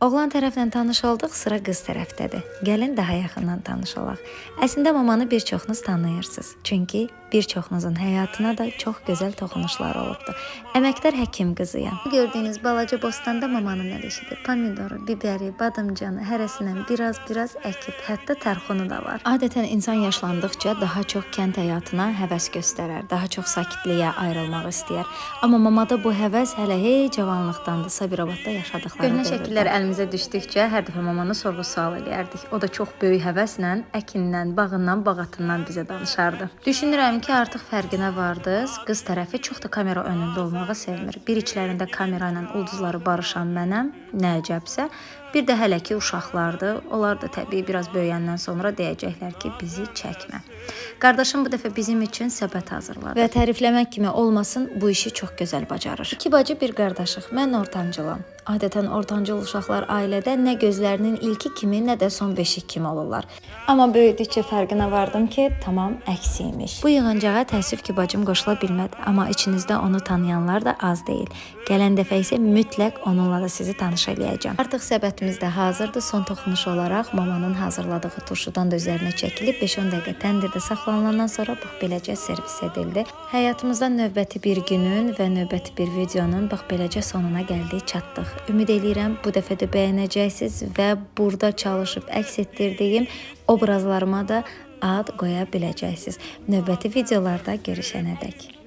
Oğlan tərəflə tanış olduq, sıra qız tərəfdədir. Gəlin daha yaxından tanış olaq. Əslində mamanı bir çoxunuz tanıyırsınız. Çünki bir çoxunuzun həyatına da çox gözəl toxunuşlar olubdu. Əməkdar həkim qızıyam. Gördüyünüz balaca bostanda mamanın əlişidir. Pomidoru, biberi, badımcanı hərəsindən biraz əkib, hətta tərxunu da var. Adətən insan yaşlandıqca daha çox kənd həyatına həvəs göstərər, daha çox sakitliyə ayrılmaq istəyər. Amma mamada bu həvəs hələ hey cavanlıqdandır, Sabirabadda yaşadıqları Köhnə dövrdə. şəkillər əlimizə düşdükcə hər dəfə mamanı sorğu-sual eləyərdik. O da çox böyük həvəslə əkindən, bağından, bağatından bizə danışardı. Düşünürəm ki, artıq fərqinə vardınız. Qız tərəfi çox da kamera önündə olmağı sevmir. Bir içlərində kamera ilə ulduzları barışan mənəm, nə əcəbsə. Bir də hələ ki uşaqlardır. Onlar da təbii biraz böyüyəndən sonra deyəcəklər ki, bizi çəkmə. Qardaşım bu dəfə bizim üçün səbət hazırladı. Və tərifləmək kimi olmasın, bu işi çox gözəl bacarır. 2 bacı, bir qardaşıq. Mən ortancılam. Adətən ortancıl uşaqlar ailədə nə gözlərinin ilki kimi, nə də son beşik kimi olurlar. Amma böyüdükcə fərqinə vardım ki, tamam əksiymiş. Bu yığıncağa təəssüf ki, bacım qoşula bilmədi. Amma içinizdə onu tanıyanlar da az deyil. Gələn dəfə isə mütləq onunla da sizi tanış eləyəcəm. Artıq səbətimiz də hazırdır. Son toxunuş olaraq mamanın hazırladığı turşudan da üzərinə çəkilib 5-10 dəqiqə təndirdə saxlanılandan sonra bax beləcə servis edildi. Həyatımızda növbəti bir günün və növbəti bir videonun bax beləcə sonuna gəldik, çatdıq. Ümid edirəm bu dəfə də bəyənəcəksiniz və burada çalışıb əks etdirdiyim obrazlarıma da ad qoya biləcəksiniz. Növbəti videolarda görüşənədək.